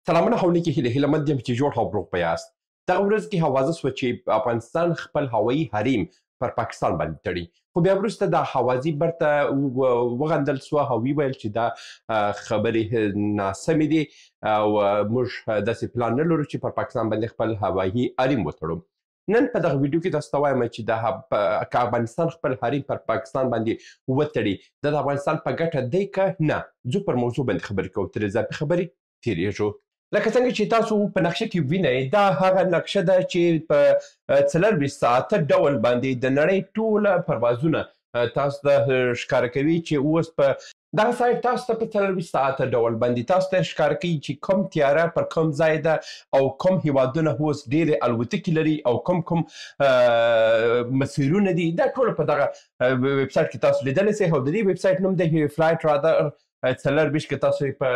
سلامونه هونیکې هیله مند یم چې جوړ او روغ به یاست. دغه ورځ کې هوازه سوه چې افغانستان خپل هوایي حریم پر پاکستان باندې تړي، خو بیا وروسته دا هوازي برته وغندل سوه او ویل چې دا خبرې ناسمې دي او موږ داسې پلان نه لرو چې پر پاکستان باندې خپل هوایي حریم وتړو. نن په دغه ویډیو کې تاسو ته وایم چې که افغانستان خپل حریم پر پاکستان باندې وتړي دا د افغانستان په ګټه دی که نه. زه پر موضوع باندې خبرې کوو، تر اضافي خبرې تېرېږو. لکه څنګه چې تاسو په نقشه کې وینئ، دا هغه نقشه ده چې په 24 ساعته ډول باندې د نړۍ ټوله پروازونه تاسو ته ښکاره کوي چې اوس په دغه سایټ تاسو ته په 24 ساعته ډول باندې تاسو ته ښکاره کوي چې کوم تیاره پر کوم ځای ده او کوم هیوادونه اوس ډېرې الوتکې لري او کوم مسیرونه دي. دا ټول په دغه ویب سایټ کې تاسو لیدلی سئ او د دې ویب سایټ نوم دی فلایټ رادار 24 که تاسو په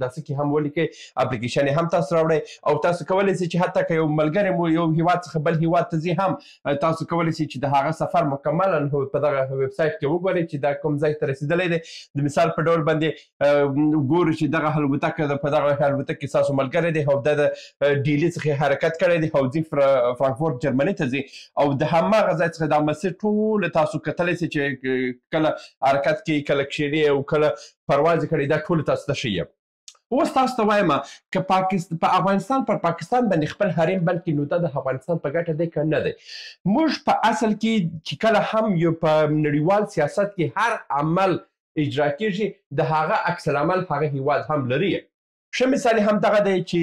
داسې کې هم ولیکئ، اپلیکیشن هم تاسو راوړئ او تاسو کولی سئ چې حتی که یو ملګری مو یو هیواد څخه بل هیواد ته ځي هم تاسو کولی سئ چې د هغه سفر مکملا په دغه ویب سایټ کې وګورئ چې دا کوم ځای ته رسېدلی دی. د مثال په ډول باندې ګورو چې دغه الوتکه ده، په دغه الوتکه کې ستاسو ملګری دی او دا د ډیلي څخه حرکت کړی دی او ځي فرانکفورت جرمني ته ځي او د هماغه ځای څخه دا مسیر ټول تاسو کتلی سئ چې کله حرکت کوي، کله کښېني او کله پرواز کړی، دا ټول تاسو ته ښیي. اوس تاسو ته وایم که په افغانستان پر پاکستان باندې خپل حریم بلکې نو دا د افغانستان په ګټه دی که نه دی. موږ په اصل کې چې کله هم یو په نړیوال سیاست کې هر عمل اجرا کېږي د هغه عکس العمل هغه هیواد هم لري. ښه مثال هم دغه دی چې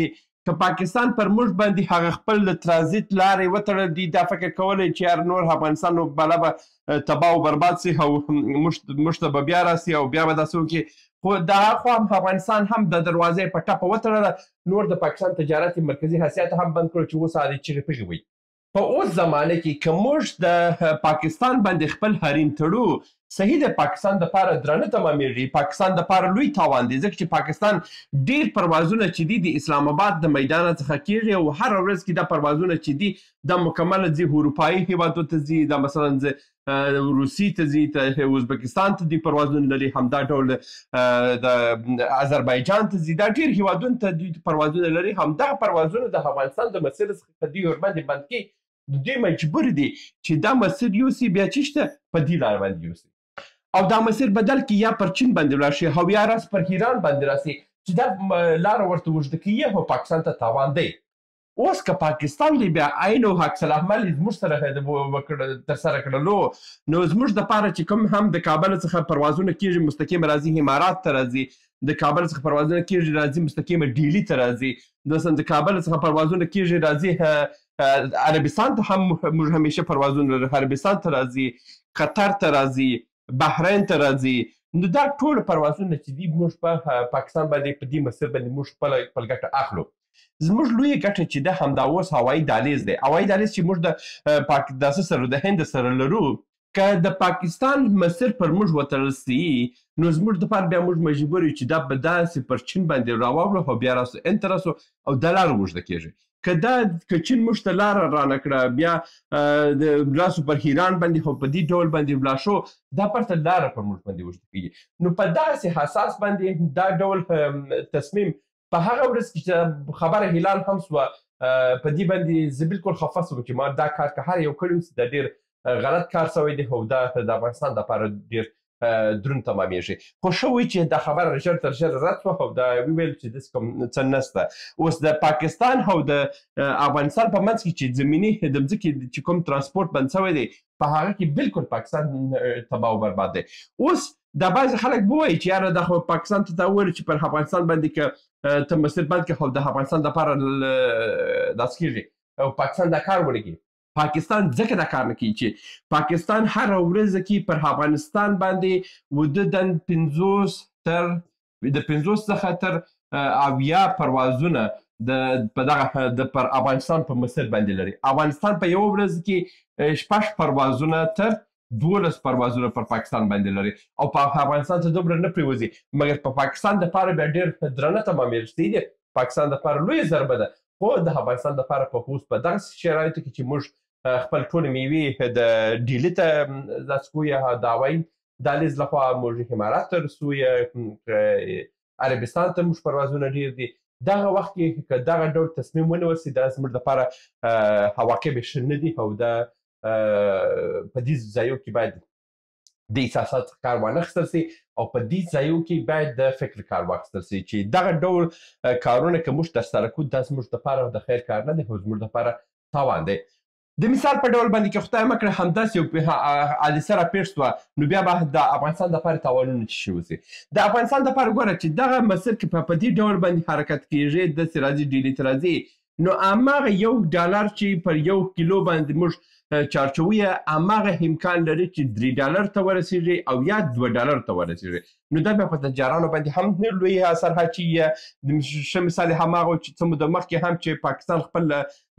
که پاکستان پر موږ باندې هغه خپل د ترانزیت لارې وتړل دي، دا فکر کولی چې هر نور افغانستان نو بله به تباه و برباد سي او موږ ته به بیا راسي او بیا به داسې وکړي. خو دا خو هم افغانستان هم د دروازې په ټپه وتړله، نور د پاکستان تجارت مرکزي حیثیت هم بند کړو چې اوس هغه چیغې پغې وي. په اوس زمانه کې که موږ د پاکستان باندې خپل حریم تړو، صحیح د پاکستان دپاره درانه تمامېږي، پاکستان دپاره لوی تاوان دی، ځکه چې پاکستان ډېر پروازونه چې دي د اسلام آباد د میدانه څخه کېږي او هره ورځ کې دا پروازونه چې دي دا مکمله ځي اروپایي هیوادو ته ځي، دا مثلا روسي ته ځي، ازبکستان ته دي پروازونه لري، همدا ډول د آذربایجان ته ځي، دا ډېر هیوادونو ته دوی پروازونه لري. همدغه پروازونه د افغانستان د مسیر څخه که دوی ورباندې بند کړي، دوی مجبور دي چې دا مسیر یوسي بیا چې شته په دې لار باندې یوسي او دا مسیر بدل کړي، یا پر چین باندې ولاړ شي او یا راس پر ایران باندې راسي چې دا لاره ورته اوږده کړي او پاکستان ته تاوان دی. اوس که پاکستان دی بیا عین او عکس العمل زموږ سره ترسره کړلو، نو زموږ دپاره چې کوم هم د کابل څخه پروازونه کېږي مستقیم راځي امارات ته راځي، د کابل څخه پروازونه کېږي راځي مستقیم ډیلي ته راځي، د کابل څخه پروازونه کېږي راځي عربستان ته هم موږ همیشه پروازونه لرو، عربستان ته راځي، قطر ته راځي، بحرین ته راځي. نو دا ټول پروازونه چې دي موږ په پاکستان باندې په دې مسیر باندې موږ خپل ګټه اخلو. زموږ لویه ګټه چې ده همدا اوس هوایي دهلیز دی. هوایي دهلیز چې موږ داسې سره د هند سره لرو، که د پاکستان مسیر پر موږ وتړل سي نو زموږ دپاره بیا موږ مجبور یو چې دا به داسې پر چین باندې راواړو او بیا راسو هند ته راسو او دا لاره اوږده کېږي. که چین موږ ته لاره رانه کړه بیا راسو پر ایران باندې او په دې ډول باندې ولاړ شو، دا پرته لاره پر موږ باندې اوږده کېږي. نو په داسې حساس باندې دا ډول تصمیم په هغه ورځ کې چې خبره اعلان هم سوه، په دې باندې زه بالکل خفه سوم چې ما دا کار که هر یو کړی اوس دا ډېر غلط کار سوی دی او دا د افغانستان دپاره ډېر دروند تمامېږي. خو ښه وایي چې دا خبره ژر تر ژره رد شوه او دا وویل چې داسې کوم څه نشته. اوس د پاکستان او د افغانستان په منځ کې چې زمیني د ځمکې چې کوم ترانسپورټ بند شوی دی، په هغه کې بالکل پاکستان تباه و برباد دی. اوس دا بعضې خلک به وایي چې یاره دا خو پاکستان ته وویل چې پر افغانستان باندې که ته مسیر بند کړې او د افغانستان دپاره داسې کېږي او پاکستان دا کار ونه کړي. پاکستان ځکه دا کار نه کوي چې پاکستان هره ورځ کې پر افغانستان باندې وددن 50 څخه تر 80 پروازونه پر افغانستان په مسیر باندې لري. افغانستان په یوه ورځ کې 6 پروازونه تر 12 پروازونه پر پاکستان باندې لري او په افغانستان ته دومره نه پرېوځي، مګر په پاکستان دپاره بیا ډېر درانه تمامېږي. صحیح دی، پاکستان دپاره لویه ضربه ده، خو د افغانستان دپاره په اوس په دغسې شرایطو کې چې موږ خپل ټولې میوې د ډیلي ته داسې کوو، یا د هوایي دهلیز لخوا موږ امارات ته رسو، یا عربستان ته موږ پروازونه ډېر دي، دغه وخت کې که دغه ډول تصمیم ونیول سي دا زموږ دپاره عواقب یې ښه نه دي او دا په دې ځایو کې باید د احساسات څخه کار وانخیستل سي او په دې ځایو کې باید د فکر کار واخیستل سي چې دغه ډول کارونه که موږ ترسره کړو دا زموږ دپاره د خیر کار نه دی خو زموږ دپاره تاوان دی. د مثال په ډول باندې که خدای مکړه همداسې یو حادثه راپېښ سوه نو بیا به د افغانستان دپاره تاوانونه څه شي وسي. د افغانستان دپاره ګوره چې دغه مسیر کې په دې ډول باندې حرکت کېږي داسې راځي ډیلي ته راځي نو هماغه $1 چې پر 1 کیلو باندې موږ چارچوي هماغه امکان لري چې $3 ته ورسېږي او یا $2 ته ورسېږي نو دا بیا په تجارانو باندې هم لوی اثر اچوي. ښه مثال یې هماغه چې څه موده مخکې هم چې پاکستان خپل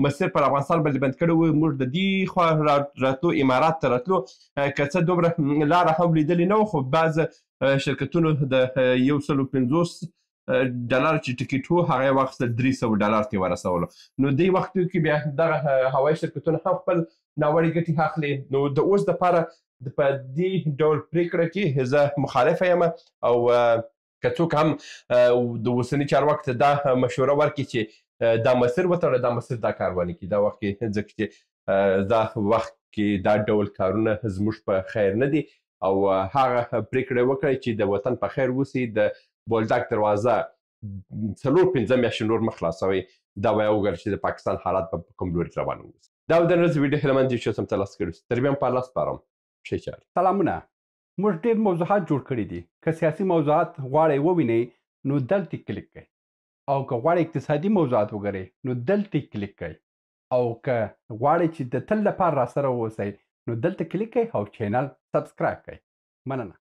مسیر پر افغانستان باندې بند کړی و موږ د دې خوا راتلو امارات ته راتلو که څه دومره لاره هم لیدلې نه وه خو بعض شرکتونو د $150 چې ټکټ و هغه یې واخیستل $300 ته یې ورسولو نو دې وخت کې بیا دغه هوایي شرکتونه هم خپل ناوړې ګټې اخلي. نو د اوس دپاره په دې ډول پرېکړه کې زه مخالفه یم او که څوک هم د اوسني چارواکو ته دا مشوره ورکړي چې دا مسیر وتړه دا مسیر دا کار ونه کړي دا وخت کې ځکه چې دا وخت کې دا ډول کارونه زموږ په خیر نه دي او هغه پرېکړه وکړئ چې د وطن په خیر اوسي د بولدک دروازه 4-5 میاشتې نور مه خلاصوئ دا به یې وګورئ چې د پاکستان حالات به په کوم لوري روان اوسي. دا و د نن ورځې ویډیو هیله مند یم چې اوس هم ترلاسه کړي تر بیا هم په الله سپارم ښې چارې. سلامونه. موږ ډېر موضوعات جوړ کړي دي که سیاسي موضوعات غواړئ ووینئ نو دلته کلیک کړئ او که غواړئ اقتصادي موضوعات وګورئ نو دلته کلیک کړئ او که غواړئ چې د تل لپاره راسره واوسئ نو دلته کلیک کړئ او چینل سبسکرایب کړئ. مننه.